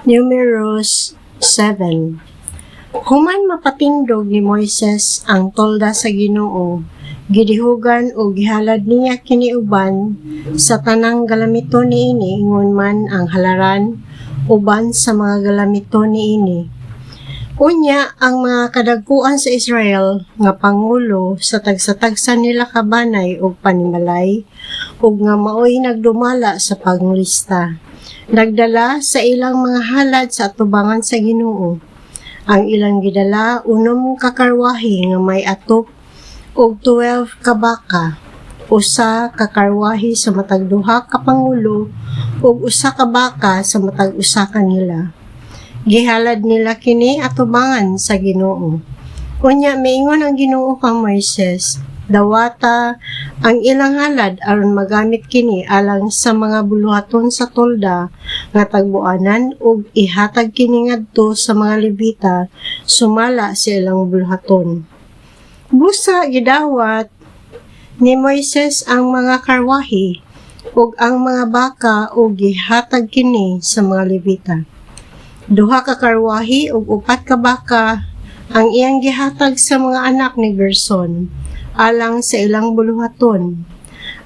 Numeros 7. Human mapatindog ni Moises ang tolda sa Ginoo, gidihugan o gihalad niya kiniuban sa tanang galamito niini ingon man ang halaran uban sa mga galamito niini. Unya ang mga kadagkuan sa Israel nga pangulo sa tagsa-tagsa nila kabanay og panimalay ug nga maoy nagdumala sa panglista. Nagdala sa ilang mga halad sa atubangan sa Ginoo. Ang ilang gidala unom ka karwahi nga may atop og 12 ka baka, usa ka karwahi sa matag duha ka pangulo ug usa ka baka sa matag usa kanila. Gihalad nila kini atubangan sa Ginoo. Unya miingon ang Ginoo kang Moises, dawata ang ilang halad aron magamit kini alang sa mga buluhaton sa tolda nga tagbuanan ug ihatag kini ngadto sa mga Levita sumala sa ilang buluhaton. Busa gidawat ni Moises ang mga karwahi ug ang mga baka ug gihatag kini sa mga Levita. Duha ka karwahi ug upat ka baka ang iyang gihatag sa mga anak ni Gerson alang sa ilang buluhaton.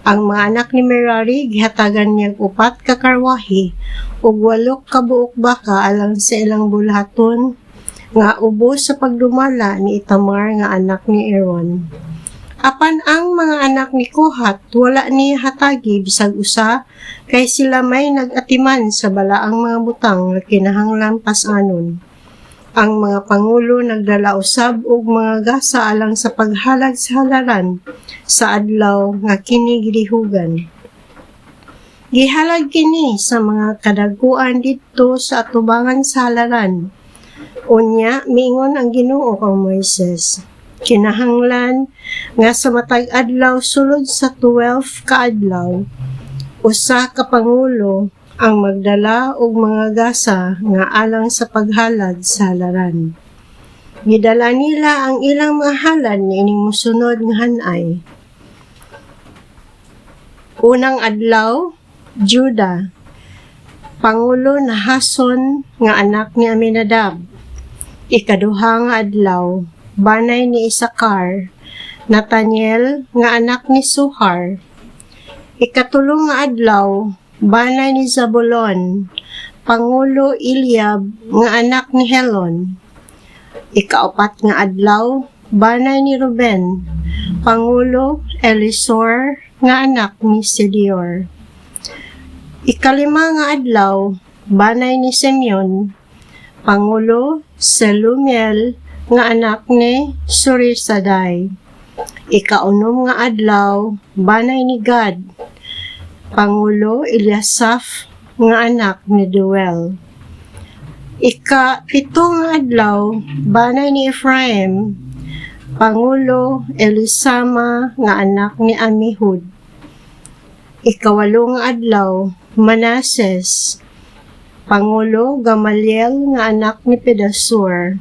Ang mga anak ni Merari gihatagan niyang upat ka karwahi ug 8 ka buok baka alang sa ilang buluhaton nga ubos sa pagdumala ni Itamar nga anak ni Aaron. Apan ang mga anak ni Kohat wala ni hatagi bisag usa kay sila may nag-atiman sa balaang mga butang nga kinahanglan pas-anon. Ang mga pangulo nagdala usab og mga gasa alang sa paghalag sa halaran sa adlaw nga kini gidihugan. Gihalag kini sa mga kadagkuan didto sa atubangan sa halaran. Unya miingon ang Ginoo kang Moises, kinahanglan nga sa matag adlaw sulod sa 12 ka adlaw, usa ka pangulo ang magdala og mga gasa nga alang sa paghalad sa halaran. Gidala nila ang ilang mga halad niining mosunod nga hanay. Unang adlaw, Juda, pangulo na Hason nga anak ni Aminadab. Ikaduha nga adlaw, banay ni Isakar, Nathaniel nga anak ni Suhar. Ikatulo nga adlaw, banay ni Zabulon, pangulo Eliab nga anak ni Helon. Ikaapat nga adlaw, banay ni Ruben, pangulo Elisor nga anak ni Sideor. Ikalima nga adlaw, banay ni Simeon, pangulo Selumiel nga anak ni Surisaday. Ikaunom nga adlaw, banay ni Gad, pangulo Eliasaph nga anak ni Deuel. Ika-pito nga adlaw, banay ni Ephraim, pangulo Elisama nga anak ni Amihud. Ikawalo nga adlaw, Manases, pangulo Gamaliel nga anak ni Pedasur.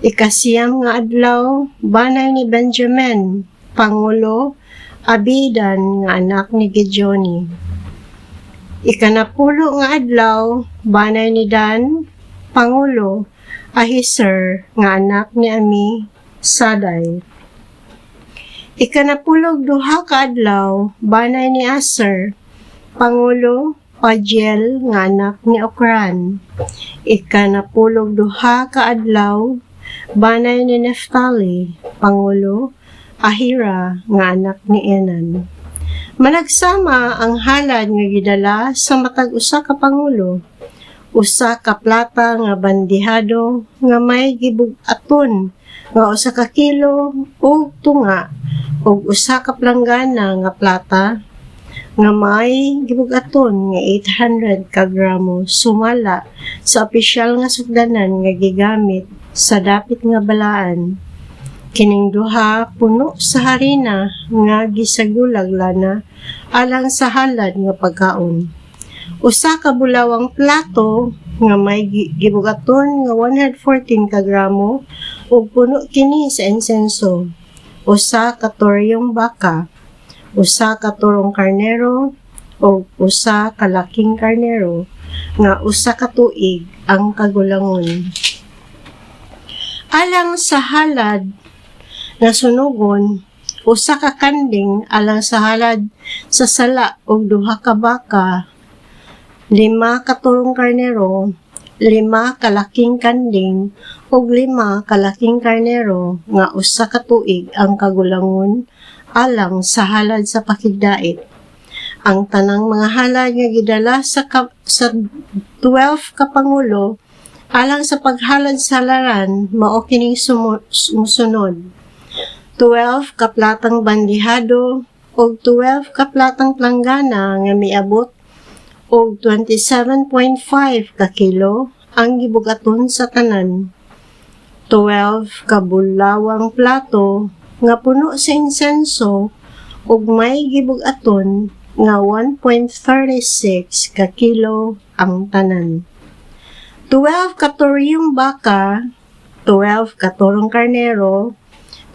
Ikasiyam nga adlaw, banay ni Benjamin, pangulo Abidan nga anak ni Gideoni. Ikanapulo nga adlaw, banay ni Dan, pangulo Ahiser nga anak ni Amisaday. Ikanapulog duha ka adlaw, banay ni Aser, pangulo Pagiel nga anak ni Okran. Ikanapulog duha ka adlaw, banay ni Neftali, pangulo Ahira nga anak ni Enan. Managsama ang halad nga gidala sa matag usa ka pangulo, usa ka plata nga bandihado nga may gibug-aton nga usa ka kilo og tunga ug usa ka planggana nga plata nga may gibug-aton nga 800 ka gramo sumala sa opisyal nga sugdanan nga gigamit sa dapit nga balaan. Kining duha puno sa harina nga gisagulag lana alang sa halad nga pagkaon. Usa ka bulawang plato nga may gibugaton nga 114 ka gramo ug puno kini sa insenso. Usa ka toryong baka, usa ka turong karnero ug usa ka laking karnero nga usa ka tuig ang kagulangon. Alang sa halad nga sunugon, usa ka kanding alang sa halad sa sala ug duha ka baka, 5 ka turong karnero, 5 kalaking kanding ug 5 kalaking karnero nga usa ka tuig ang kagulangon alang sa halad sa pakigdait. Ang tanang mga halad nga gidala sa 12 ka pangulo alang sa paghalad sa laran mao kining sumusunod: 12 ka platang bandihado ug 12 ka platang planggana nga miabot og 27.5 ka kilo ang gibugaton sa tanan. 12 ka bulawang plato nga puno sa insenso ug may gibugaton nga 1.36 ka kilo ang tanan. 12 ka turyong baka, 12 ka turong karnero,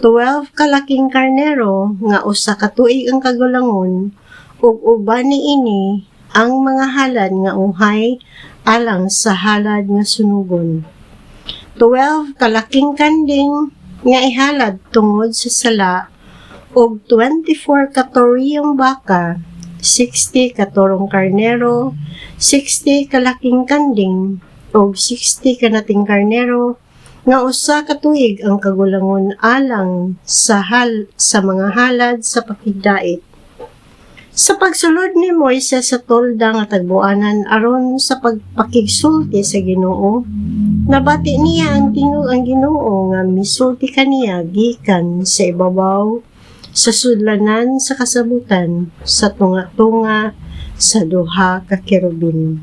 12 ka laking karnero nga usa ka tuig ang kagulangon ug uban niini ang mga halad nga uhay alang sa halad nga sunugon. 12 ka laking kanding nga ihalad tungod sa sala ug 24 ka turyong baka, 60 ka turong karnero, 60 ka laking kanding og 60 ka nating karnero nga usa ka tuig ang kagulangon alang sa mga halad sa pakigdait. Sa pagsulod ni Moises sa tolda nga tagbuanan aron sa pagpakigsulti sa Ginoo, nabati niya ang tingog ang Ginoo nga misulti kaniya gikan sa ibabaw sa sudlanan sa kasabutan sa tunga-tunga sa duha ka kerubin.